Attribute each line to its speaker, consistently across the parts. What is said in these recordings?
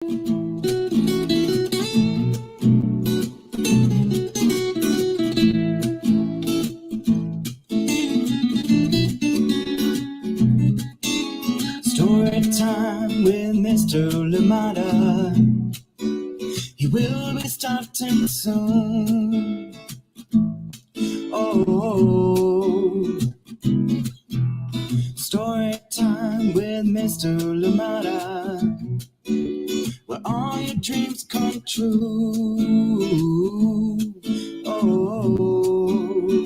Speaker 1: Story time with Mr. Lamada. He will be starting soon. Oh, story time with Mr. Lamada, where all your dreams come true. Oh,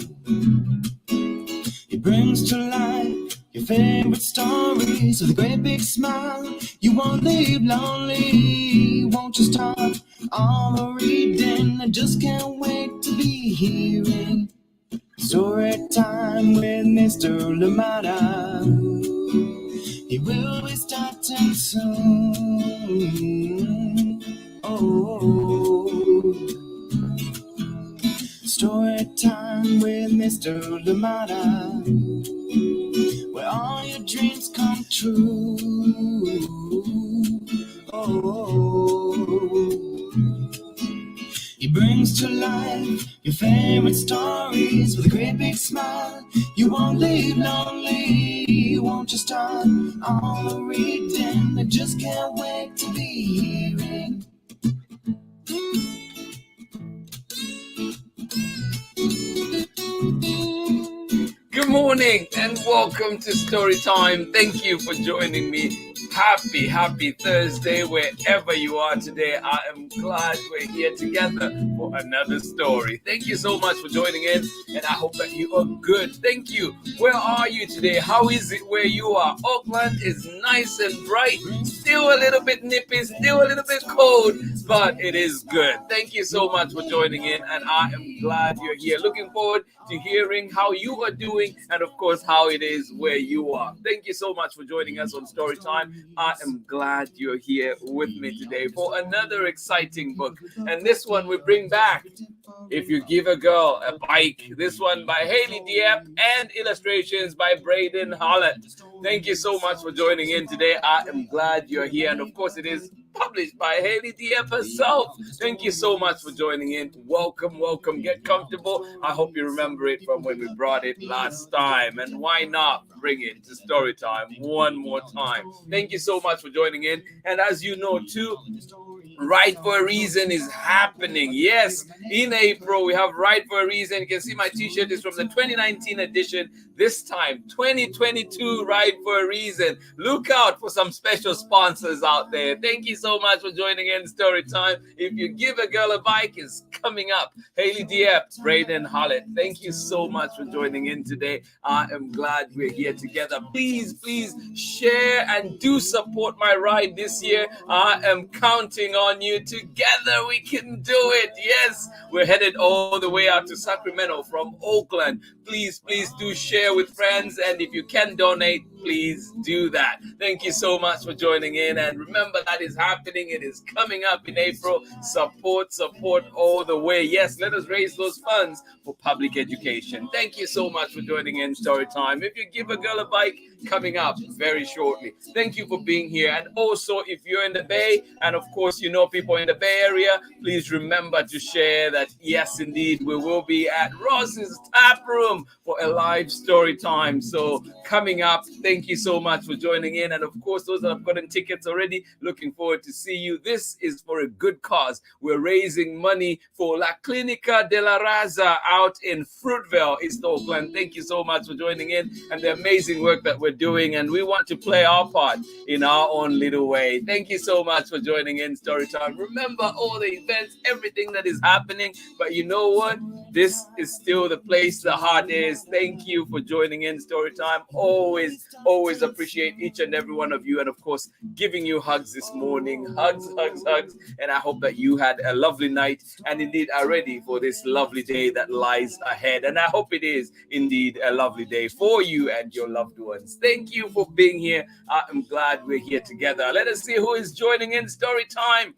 Speaker 1: he brings to life your favorite stories with a great big smile. You won't leave lonely, won't you start all the reading? I just can't wait to be hearing story time with Mr. Lamada. He will be starting soon. Oh, story time with Mr. Lamada, where all your dreams come true. Oh, he brings to life your favorite stories with a great big smile. You won't leave lonely, won't you start all the reading? I just can't wait to be hearing.
Speaker 2: Good morning and welcome to Story Time. Thank you for joining me. Happy Thursday wherever you are today. I am glad we're here together for another story. Thank you so much for joining in, and I hope that you are good. Thank you. Where are you today? How is it where you are? Auckland is nice and bright, still a little bit nippy, still a little bit cold, but it is good. Thank you so much for joining in, and I am glad you're here. Looking forward to hearing how you are doing and of course how it is where you are. Thank you so much for joining us on Story Time. I am glad you're here with me today for another exciting book, and this one we bring back If You Give a Girl a Bike. This one by Hayley Diep and illustrations by BRADEN. Thank you so much for joining in today. I am glad you're here, and of course it is published by Hayley Diep herself. Thank you so much for joining in. Welcome. Get comfortable. I hope you remember it from when we brought it last time, and why not bring it to Story Time one more time. Thank you so much for joining in, and as you know too, Right for a Reason is happening. Yes, in April we have Right for a Reason. You can see my t-shirt is from the 2019 edition. This time 2022 Right for a Reason. Look out for some special sponsors out there. Thank you so much for joining in Story Time. If You Give a Girl a Bike is coming up. Hayley Diep, BRADEN, HALLETT. Thank you so much for joining in today. I am glad we're here together. Please share and do support my ride this year. I am counting on you. Together we can do it. Yes, we're headed all the way out to Sacramento from Oakland. Please do share with friends, and if you can donate, please do that. Thank you so much for joining in, and remember that is happening. It is coming up in April. Support all the way. Yes, let us raise those funds for public education. Thank you so much for joining in Story Time. If You Give a Girl a Bike, coming up very shortly. Thank you for being here. And also, if you're in the Bay, and of course you know people in the Bay Area, please remember to share that, yes indeed, we will be at Ross's Tap Room for a live Story Time. So coming up, thank you so much for joining in. And of course, those that have gotten tickets already, looking forward to see you. This is for a good cause. We're raising money for La Clinica de la Raza out in Fruitvale, East Auckland. Thank you so much for joining in and the amazing work that we're doing, and we want to play our part in our own little way. Thank you so much for joining in Story Time. Remember all the events, everything that is happening, but you know what? This is still the place the heart is. Thank you for joining in Story Time. Always appreciate each and every one of you, and of course giving you hugs this morning. Hugs, and I hope that you had a lovely night and indeed are ready for this lovely day that lies ahead, and I hope it is indeed a lovely day for you and your loved ones. Thank you for being here. I am glad we're here together. Let us see who is joining in Story Time.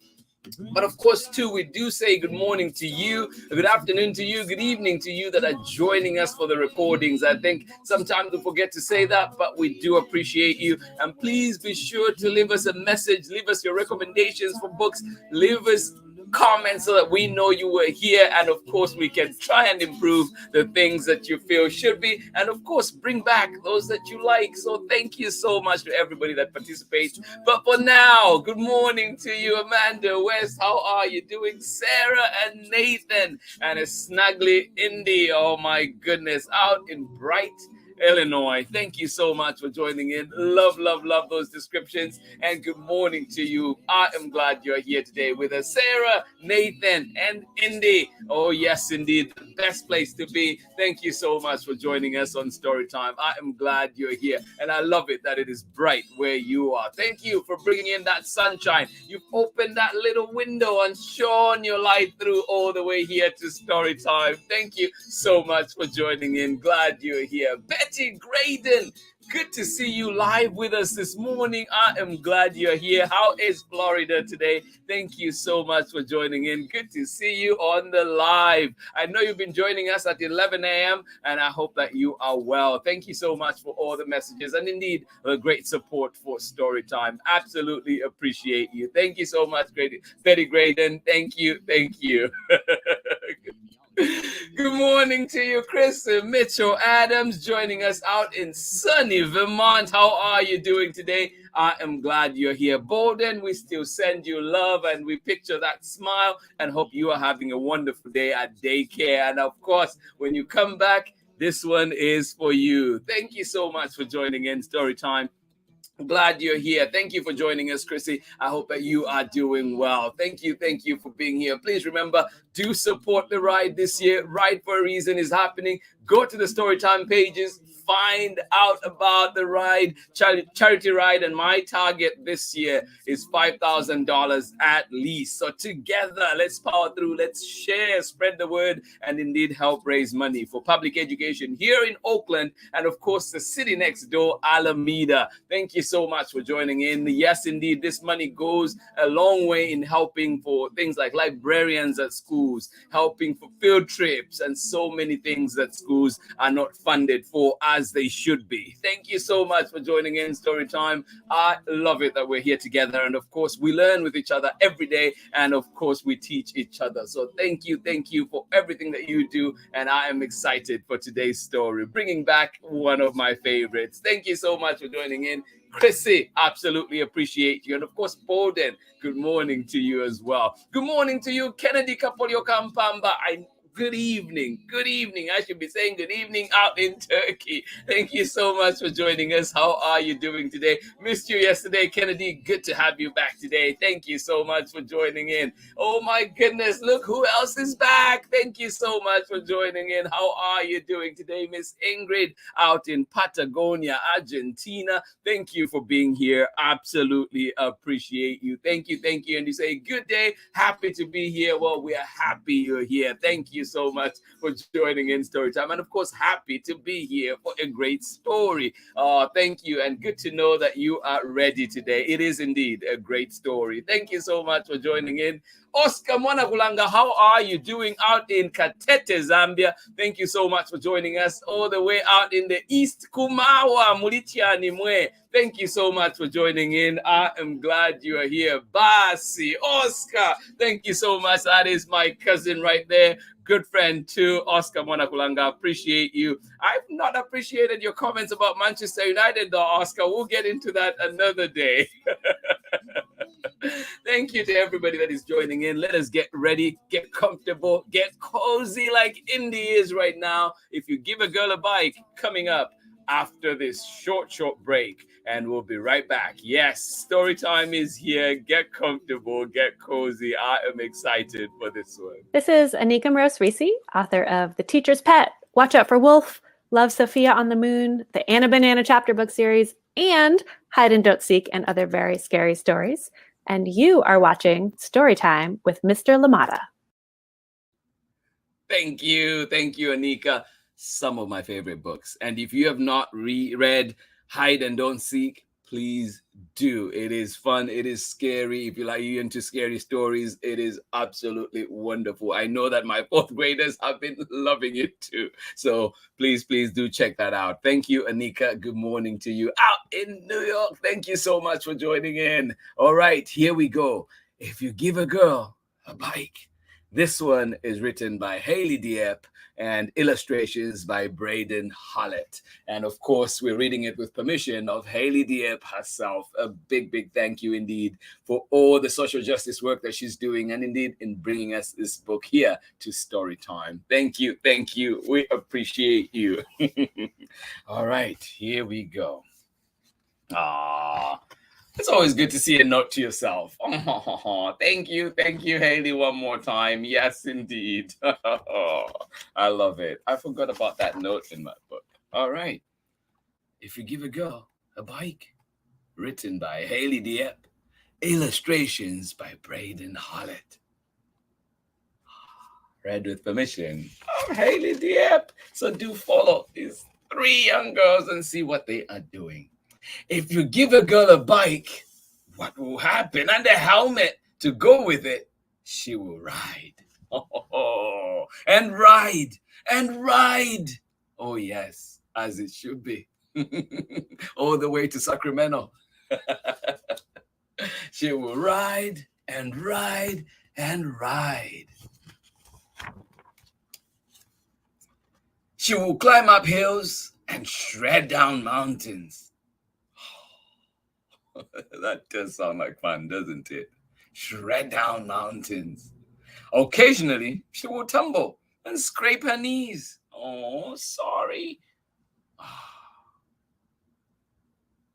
Speaker 2: But of course, too, we do say good morning to you, good afternoon to you, good evening to you that are joining us for the recordings. I think sometimes we forget to say that, but we do appreciate you. And please be sure to leave us a message, leave us your recommendations for books, leave us comments so that we know you were here, and of course we can try and improve the things that you feel should be, and of course bring back those that you like. So thank you so much to everybody that participates. But for now, good morning to you, Amanda West. How are you doing? Sarah and Nathan, and a snuggly Indy, oh my goodness, out in Bright Illinois. Thank you so much for joining in. Love, love, love those descriptions. And good morning to you. I am glad you're here today with us, Sarah, Nathan, and Indy. Oh, yes, indeed. The best place to be. Thank you so much for joining us on Storytime. I am glad you're here. And I love it that it is bright where you are. Thank you for bringing in that sunshine. You've opened that little window and shone your light through all the way here to Storytime. Thank you so much for joining in. Glad you're here. Betty Graydon, good to see you live with us this morning. I am glad you're here. How is Florida today? Thank you so much for joining in. Good to see you on the live. I know you've been joining us at 11 a.m. and I hope that you are well. Thank you so much for all the messages and indeed a great support for Storytime. Absolutely appreciate you. Thank you so much, Betty Graydon. Thank you. Thank you. Good morning to you, Chris and Mitchell Adams, joining us out in sunny Vermont. How are you doing today? I am glad you're here. Bolden, we still send you love and we picture that smile and hope you are having a wonderful day at daycare. And of course, when you come back, this one is for you. Thank you so much for joining in Storytime. Glad you're here. Thank you for joining us, Chrissy. I hope that you are doing well. Thank you for being here. Please remember, do support the ride this year. Ride for a Reason is happening. Go to the Storytime pages, find out about the ride, charity ride, and my target this year is $5,000 at least. So together, let's power through, let's share, spread the word, and indeed help raise money for public education here in Oakland, and of course the city next door, Alameda. Thank you so much for joining in. Yes, indeed, this money goes a long way in helping for things like librarians at schools, helping for field trips, and so many things that schools are not funded for as they should be. Thank you so much for joining in Storytime. I love it that we're here together, and of course we learn with each other every day, and of course we teach each other. So thank you for everything that you do, and I am excited for today's story, bringing back one of my favorites. Thank you so much for joining in. Chrissy, absolutely appreciate you. And of course, Bolden, good morning to you as well. Good morning to you, Kennedy Kapolio Kampamba. Good evening. Good evening. I should be saying good evening out in Turkey. Thank you so much for joining us. How are you doing today? Missed you yesterday, Kennedy. Good to have you back today. Thank you so much for joining in. Oh my goodness, look who else is back. Thank you so much for joining in. How are you doing today, Miss Ingrid out in Patagonia, Argentina? Thank you for being here. Absolutely appreciate you. Thank you. And you say, good day. Happy to be here. Well, we are happy you're here. Thank you so much for joining in Storytime, and of course happy to be here for a great story. Thank you, and good to know that you are ready today. It is indeed a great story. Thank you so much for joining in. Oscar Mwanakulanga, how are you doing out in Katete, Zambia? Thank you so much for joining us all the way out in the East, Kumawa, Mulitiani Mwe. Thank you so much for joining in. I am glad you are here. Basi, Oscar, thank you so much. That is my cousin right there. Good friend too, Oscar Mwanakulanga. Appreciate you. I've not appreciated your comments about Manchester United though, Oscar. We'll get into that another day. Thank you to everybody that is joining in. Let us get ready, get comfortable, get cozy like Indy is right now. If you give a girl a bike, coming up after this short break, and we'll be right back. Yes, story time is here. Get comfortable, get cozy. I am excited for this one.
Speaker 3: This is Anika Moroz-Reese, author of The Teacher's Pet, Watch Out for Wolf, Love Sophia on the Moon, the Anna Banana chapter book series, and Hide and Don't Seek and other very scary stories. And you are watching Storytime with Mr. Lamata.
Speaker 2: Thank you, Anika. Some of my favorite books. And if you have not reread Hide and Don't Seek, please do. It is fun. It is scary. If you into scary stories, it is absolutely wonderful. I know that my fourth graders have been loving it too. So please do check that out. Thank you, Anika. Good morning to you out in New York. Thank you so much for joining in. All right, here we go. If you give a girl a bike. This one is written by Hayley Diep and illustrations by BRADEN, HALLETT. And of course, we're reading it with permission of Hayley Diep herself. A big thank you indeed for all the social justice work that she's doing, and indeed in bringing us this book here to Storytime. Thank you. We appreciate you. All right, here we go. It's always good to see a note to yourself. Oh, thank you, Hayley, one more time. Yes, indeed. I love it. I forgot about that note in my book. All right. If you give a girl a bike, written by Hayley Diep, illustrations by BRADEN, HALLETT. Read with permission of Hayley Diep. So do follow these 3 young girls and see what they are doing. If you give a girl a bike, what will happen? And a helmet to go with it, she will ride. Oh, and ride. Oh, yes, as it should be. All the way to Sacramento. She will ride and ride and ride. She will climb up hills and shred down mountains. That does sound like fun, doesn't it? Shred down mountains. Occasionally, she will tumble and scrape her knees. Oh, sorry.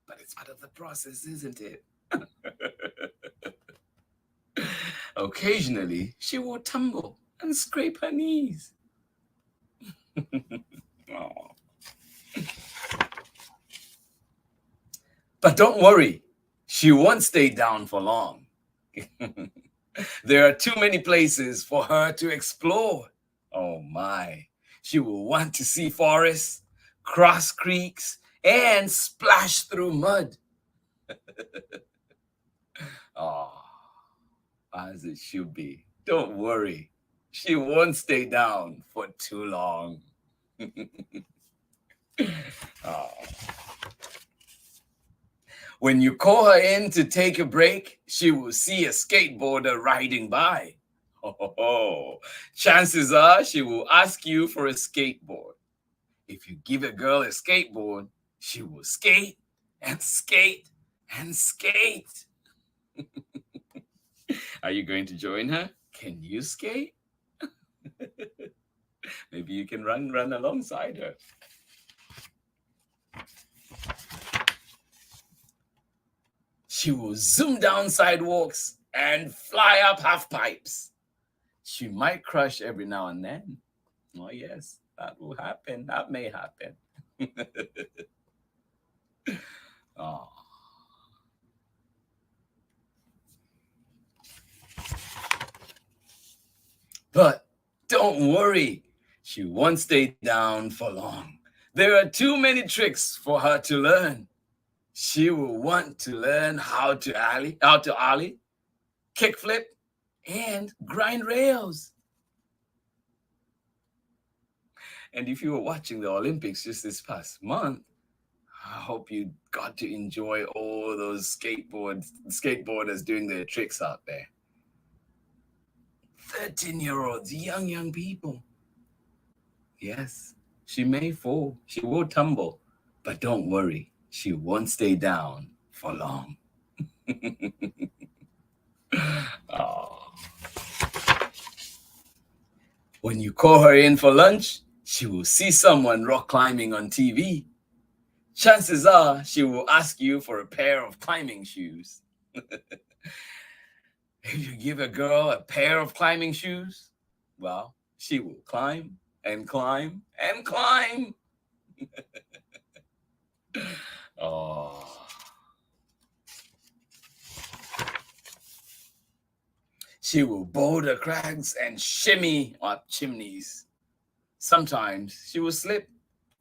Speaker 2: But it's part of the process, isn't it? Occasionally, she will tumble and scrape her knees. Oh. But don't worry. She won't stay down for long. There are too many places for her to explore. Oh my. She will want to see forests, cross creeks, and splash through mud. Oh, as it should be. Don't worry. She won't stay down for too long. Oh. When you call her in to take a break, she will see a skateboarder riding by. Oh, chances are she will ask you for a skateboard. If you give a girl a skateboard, she will skate and skate and skate. Are you going to join her? Can you skate? Maybe you can run alongside her. She will zoom down sidewalks and fly up half pipes. She might crash every now and then. Oh, yes, that will happen. That may happen. Oh. But don't worry. She won't stay down for long. There are too many tricks for her to learn. She will want to learn how to ollie, kickflip, and grind rails. And if you were watching the Olympics just this past month, I hope you got to enjoy all those skateboarders doing their tricks out there. 13-year-olds, young people. Yes, she may fall, she will tumble, but don't worry. She won't stay down for long. Oh. When you call her in for lunch, she will see someone rock climbing on TV. Chances are she will ask you for a pair of climbing shoes. If you give a girl a pair of climbing shoes, well, she will climb and climb and climb. Oh. She will boulder crags and shimmy up chimneys. Sometimes she will slip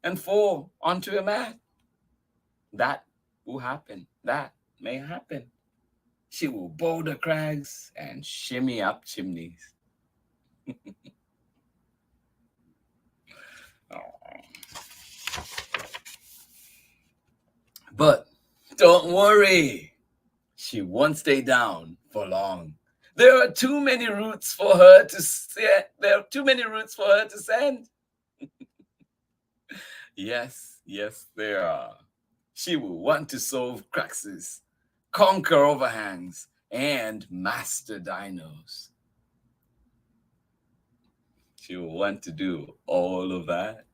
Speaker 2: and fall onto a mat. That will happen. that may happen. She will boulder crags and shimmy up chimneys. But don't worry, she won't stay down for long. There are too many routes for her to there are too many routes for her to send. Yes, there are. She will want to solve crises, conquer overhangs, and master dinos. She will want to do all of that.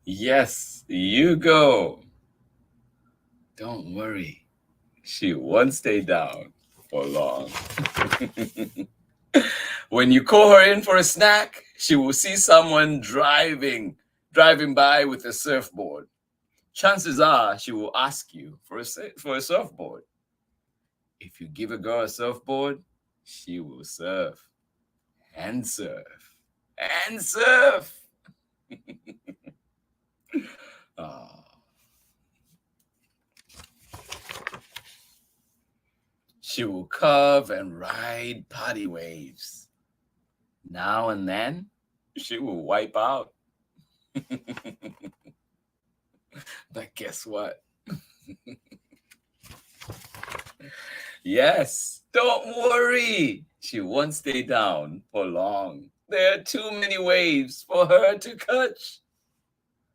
Speaker 2: Yes, you go. Don't worry, she won't stay down for long. When you call her in for a snack, she will see someone driving by with a surfboard. Chances are she will ask you for a surfboard. If you give a girl a surfboard, she will surf and surf and surf. Oh. She will curve and ride party waves. Now and then, she will wipe out. But guess what? Yes, don't worry. She won't stay down for long. There are too many waves for her to catch.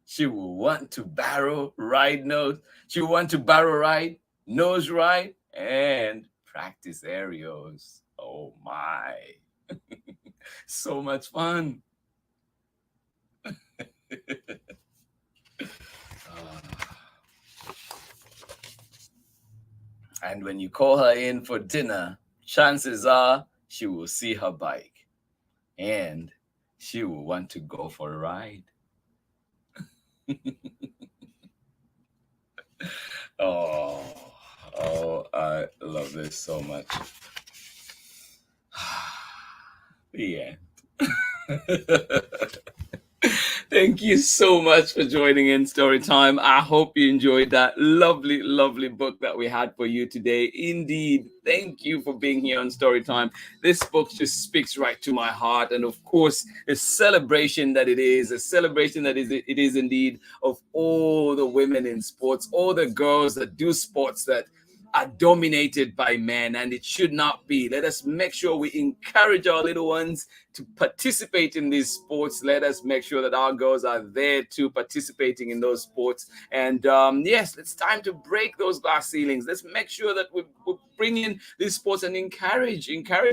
Speaker 2: She will want to barrel ride nose. She will want to barrel ride, nose ride, and practice aerials. Oh my. So much fun. And when you call her in for dinner, chances are she will see her bike and she will want to go for a ride. Oh, I love this so much. The end. Thank you so much for joining in Storytime. I hope you enjoyed that lovely, lovely book that we had for you today. Indeed, thank you for being here on Storytime. This book just speaks right to my heart. And of course, a celebration that it is, it is indeed of all the women in sports, all the girls that do sports that are dominated by men, and it should not be. Let us make sure we encourage our little ones to participate in these sports. Let us make sure that our girls are there too, participating in those sports. And yes, it's time to break those glass ceilings. Let's make sure that we bring in these sports and encourage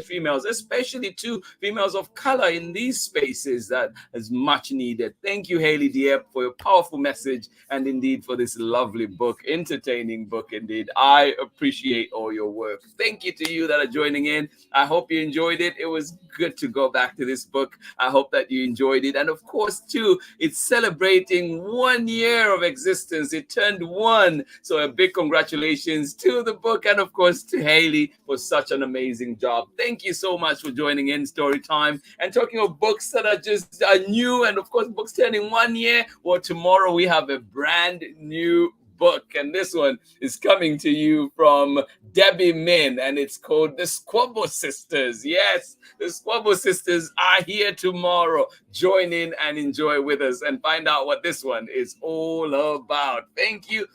Speaker 2: females, especially too females of color in these spaces. That is much needed. Thank you, Hayley Diep, for your powerful message and indeed for this lovely book, entertaining book indeed. I appreciate all your work. Thank you to you that are joining in. I hope you enjoyed it. It was good to go back to this book. I hope that you enjoyed it. And of course, too, it's celebrating 1 year of existence. It turned 1. So a big congratulations to the book and of course to Hayley for such an amazing job. Thank you so much for joining in Storytime. And talking of books that are new and of course books turning 1 year, well, tomorrow we have a brand new book, and this one is coming to you from Debbie Min, and it's called The Squabble Sisters. Yes, the Squabble Sisters are here tomorrow. Join in and enjoy with us and find out what this one is all about. Thank you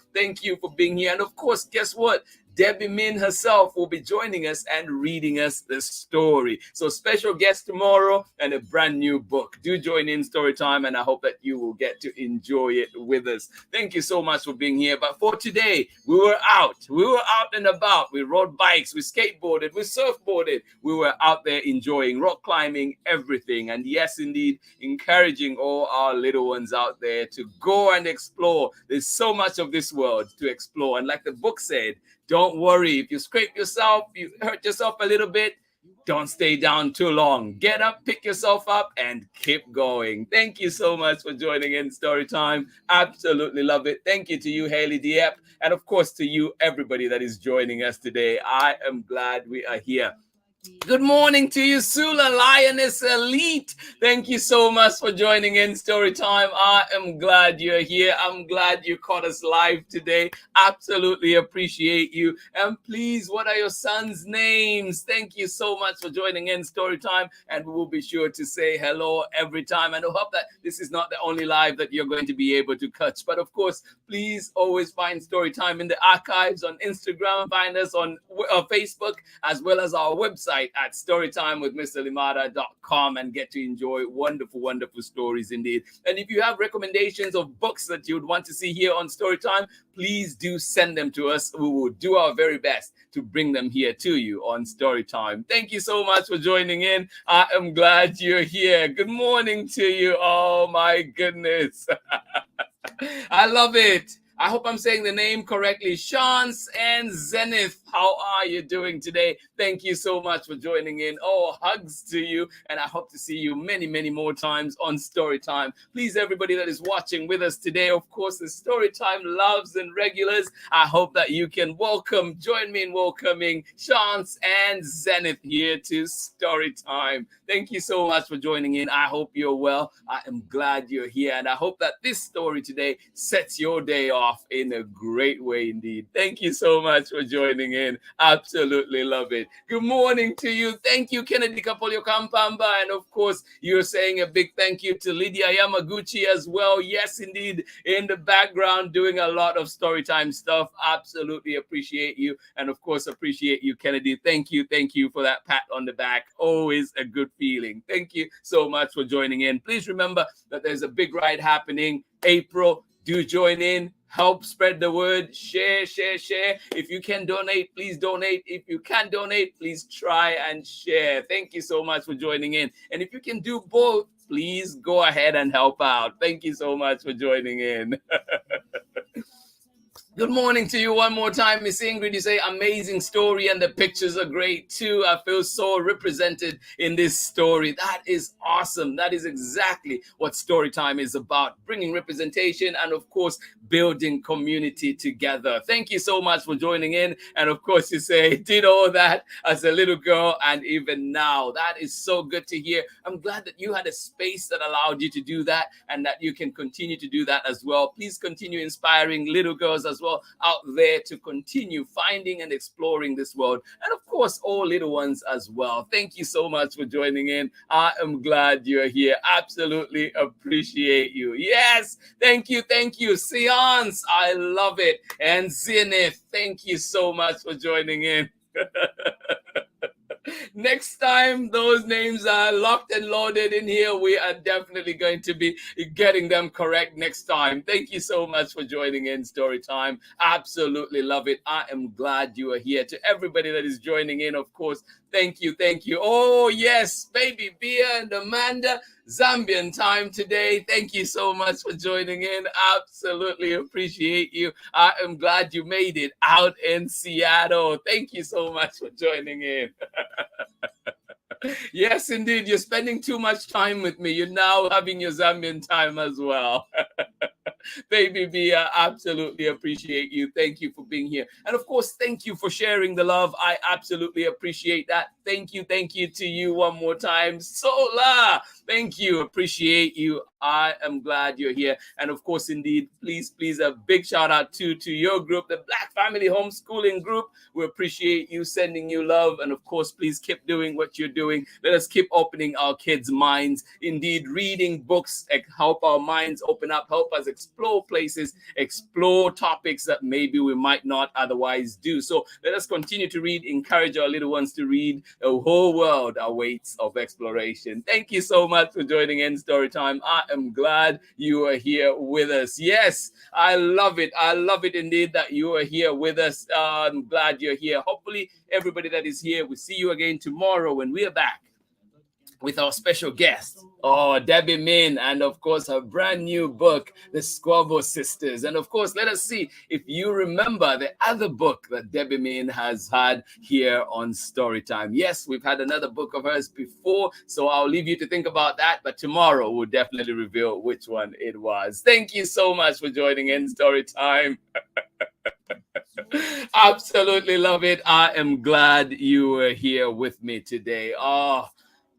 Speaker 2: for being here. And of course, guess what? Debbie Min herself will be joining us and reading us the story. So special guest tomorrow and a brand new book. Do join in Storytime, and I hope that you will get to enjoy it with us. Thank you so much for being here. But for today, we were out and about. We rode bikes, we skateboarded, we surfboarded. We were out there enjoying rock climbing, everything. And yes, indeed, encouraging all our little ones out there to go and explore. There's so much of this world to explore. And like the book said, don't worry. If you scrape yourself, you hurt yourself a little bit, don't stay down too long. Get up, pick yourself up, and keep going. Thank you so much for joining in Storytime. Absolutely love it. Thank you to you, Hayley Diep, and of course to you, everybody that is joining us today. I am glad we are here. Good morning to you, Sula Lioness Elite. Thank you so much for joining in Storytime. I am glad you're here. I'm glad you caught us live today. Absolutely appreciate you. And please, what are your sons' names? Thank you so much for joining in Storytime. And we will be sure to say hello every time. And I hope that this is not the only live that you're going to be able to catch. But of course, please always find Storytime in the archives on Instagram. Find us on Facebook, as well as our website at storytimewithmrlimada.com, and get to enjoy wonderful, wonderful stories indeed. And if you have recommendations of books that you would want to see here on Storytime, please do send them to us. We will do our very best to bring them here to you on Storytime. Thank you so much for joining in. I am glad you're here. Good morning to you. Oh my goodness. I love it. I hope I'm saying the name correctly. Chance and Zenith, how are you doing today? Thank you so much for joining in. Oh, hugs to you. And I hope to see you many, many more times on Storytime. Please, everybody that is watching with us today, of course, the Storytime loves and regulars, I hope that you can join me in welcoming Chance and Zenith here to Storytime. Thank you so much for joining in. I hope you're well. I am glad you're here. And I hope that this story today sets your day off in a great way indeed. Thank you so much for joining in. Absolutely love it. Good morning to you. Thank you, Kennedy Kapolio Kampamba. And of course, you're saying a big thank you to Lydia Yamaguchi as well. Yes, indeed, in the background, doing a lot of Storytime stuff. Absolutely appreciate you. And of course, appreciate you, Kennedy. Thank you for that pat on the back. Always a good feeling. Thank you so much for joining in. Please remember that there's a big ride happening April. Do join in. Help spread the word. Share. If you can donate, please donate. If you can't donate, please try and share. Thank you so much for joining in. And if you can do both, please go ahead and help out. Thank you so much for joining in. Good morning to you one more time, Miss Ingrid. You say amazing story and the pictures are great too. I feel so represented in this story. That is awesome. That is exactly what Storytime is about. Bringing representation and of course, building community together. Thank you so much for joining in. And of course, you say, did all that as a little girl and even now. That is so good to hear. I'm glad that you had a space that allowed you to do that and that you can continue to do that as well. Please continue inspiring little girls as well out there to continue finding and exploring this world, and of course all little ones as well. Thank you so much for joining in. I am glad you're here. Absolutely appreciate you. Yes, thank you Seance, I love it. And Zenith, thank you so much for joining in. Next time those names are locked and loaded in here, we are definitely going to be getting them correct next time. Thank you so much for joining in Storytime. Absolutely love it. I am glad you are here. To everybody that is joining in, of course, thank you. Oh, yes, Baby Bia and Amanda, Zambian time today. Thank you so much for joining in. Absolutely appreciate you. I am glad you made it out in Seattle. Thank you so much for joining in. Yes, indeed. You're spending too much time with me. You're now having your Zambian time as well. Baby B, I absolutely appreciate you. Thank you for being here. And of course, thank you for sharing the love. I absolutely appreciate that. Thank you to you one more time. Sola, thank you. Appreciate you. I am glad you're here. And of course, indeed, please, a big shout out to your group, the Black Family Homeschooling Group. We appreciate you, sending you love. And of course, please keep doing what you're doing. Let us keep opening our kids' minds. Indeed, reading books help our minds open up, help us explore places, explore topics that maybe we might not otherwise do. So let us continue to read, encourage our little ones to read. The whole world awaits of exploration. Thank you so much for joining in Storytime. I am glad you are here with us. Yes, I love it. I love it indeed that you are here with us. I'm glad you're here. Hopefully, everybody that is here, we'll see you again tomorrow when we are back with our special guest, Debbie Min, and of course her brand new book, The Squabble Sisters. And of course, let us see if you remember the other book that Debbie Min has had here on Storytime. Yes, we've had another book of hers before, so I'll leave you to think about that, but tomorrow we'll definitely reveal which one it was. Thank you so much for joining in Storytime. Absolutely love it. I am glad you were here with me today. Oh,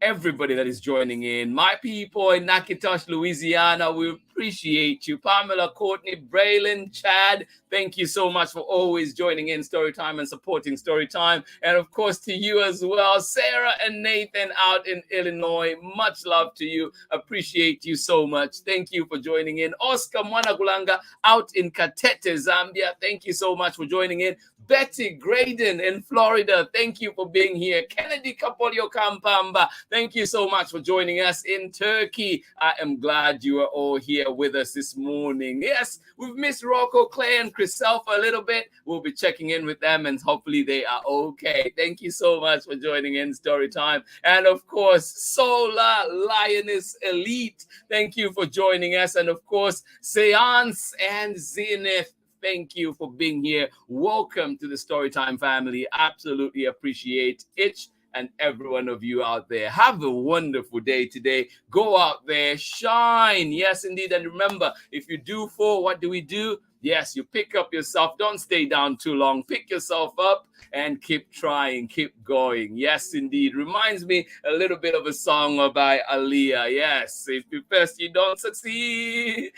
Speaker 2: everybody that is joining in, my people in Nakitosh, Louisiana, we appreciate you. Pamela, Courtney, Braylon, Chad, thank you so much for always joining in Storytime and supporting Storytime. And of course, to you as well, Sarah and Nathan out in Illinois. Much love to you. Appreciate you so much. Thank you for joining in. Oscar Mwanagulanga out in Katete, Zambia. Thank you so much for joining in. Betty Graydon in Florida, thank you for being here. Kennedy Kapolio Kampamba, thank you so much for joining us in Turkey. I am glad you are all here with us this morning. Yes, we've missed Rocco, Clay, and Chriselle for a little bit. We'll be checking in with them and hopefully they are okay. Thank you so much for joining in Storytime. And of course, Solar Lioness Elite, thank you for joining us. And of course, Seance and Zenith, thank you for being here. Welcome to the Storytime family. Absolutely appreciate each and every one of you out there. Have a wonderful day today. Go out there, shine. Yes, indeed. And remember, if you do fall, what do we do? Yes, you pick up yourself. Don't stay down too long. Pick yourself up and keep trying, keep going. Yes, indeed. Reminds me a little bit of a song by Aaliyah. Yes, if you first you don't succeed,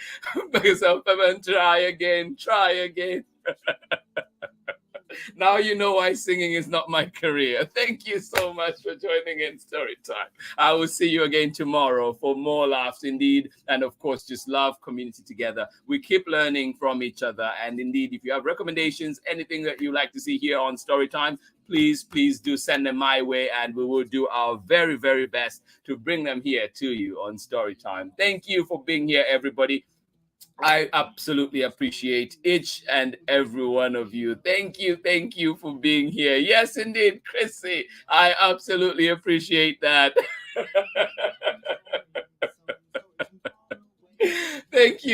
Speaker 2: pick yourself up and try again, try again. Now you know why singing is not my career. Thank you so much for joining in Storytime. I will see you again tomorrow for more laughs, indeed. And of course, just love community together. We keep learning from each other. And indeed, if you have recommendations, anything that you like to see here on Storytime, please do send them my way. And we will do our very, very best to bring them here to you on Storytime. Thank you for being here, everybody. I absolutely appreciate each and every one of you. Thank you for being here. Yes, indeed, Chrissy, I absolutely appreciate that. Thank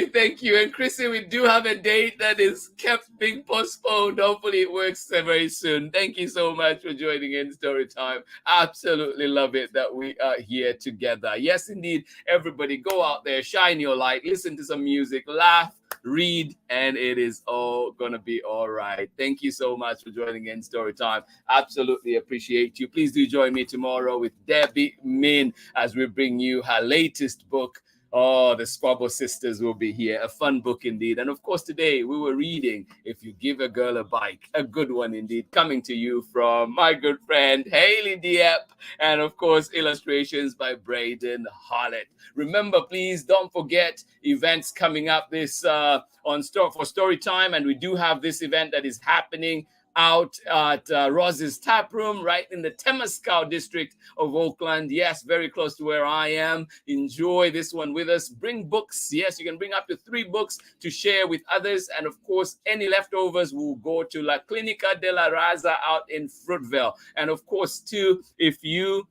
Speaker 2: you. And Chrissy, we do have a date that is kept being postponed. Hopefully it works very soon. Thank you so much for joining in Storytime. Absolutely love it that we are here together. Yes, indeed, everybody go out there, shine your light, listen to some music, laugh, read, and it is all gonna be all right. Thank you so much for joining in Storytime. Absolutely appreciate you. Please do join me tomorrow with Debbie Min as we bring you her latest book. Oh, the Squabble Sisters will be here. A fun book indeed. And of course, today we were reading If You Give a Girl a Bike. A good one indeed. Coming to you from my good friend, Hayley Diep. And of course, illustrations by BRADEN, HALLETT. Remember, please don't forget events coming up this for Storytime. And we do have this event that is happening out at Rose's Tap Room, right in the Temescal district of Oakland. Yes, very close to where I am. Enjoy this one with us. Bring books. Yes, you can bring up to 3 books to share with others. And of course, any leftovers will go to La Clinica de la Raza out in Fruitvale. And of course, too, if you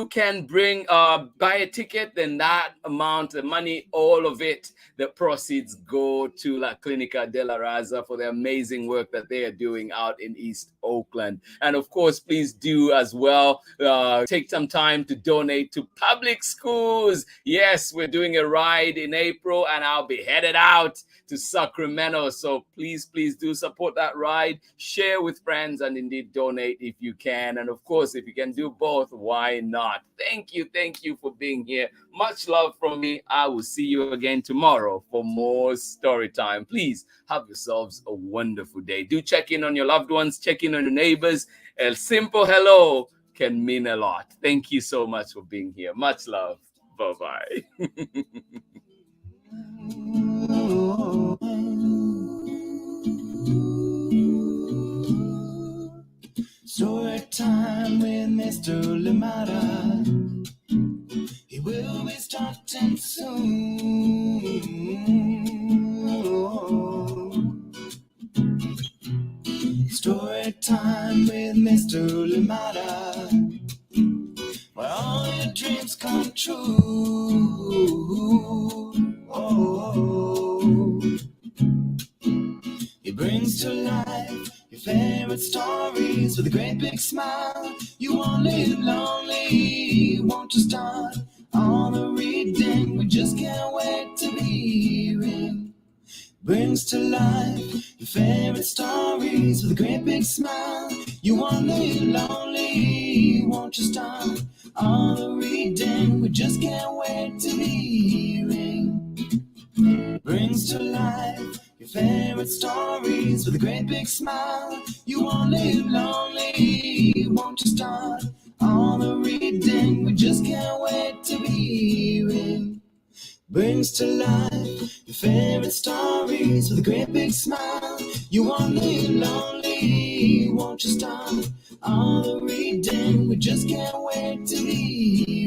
Speaker 2: can buy a ticket, then that amount of money, all of it, the proceeds go to La Clinica de la Raza for the amazing work that they are doing out in East Oakland. And of course, please do as well take some time to donate to public schools. Yes, we're doing a ride in April and I'll be headed out to Sacramento. So please do support that ride, share with friends, and indeed donate if you can. And of course, if you can do both, why not? Thank you for being here. Much love from me. I will see you again tomorrow for more story time. Please have yourselves a wonderful day. Do check in on your loved ones, check in on your neighbors. A simple hello can mean a lot. Thank you so much for being here. Much love. Bye-bye.
Speaker 1: Story time with Mr. Limata. He will be starting soon. Story time with Mr. Limata, where all your dreams come true. He brings to life your favorite stories with a great big smile. You won't live lonely, won't you start all the reading? We just can't wait to hear him. Brings to life your favorite stories with a great big smile. You won't live lonely, won't you start all the reading? We just can't wait to be hearing. Brings to life your favorite stories with a great big smile. You won't live lonely, won't you start all the reading? We just can't wait to be hearing. Brings to life your favorite stories with a great big smile. You won't live lonely, won't you start all the reading? We just can't wait to be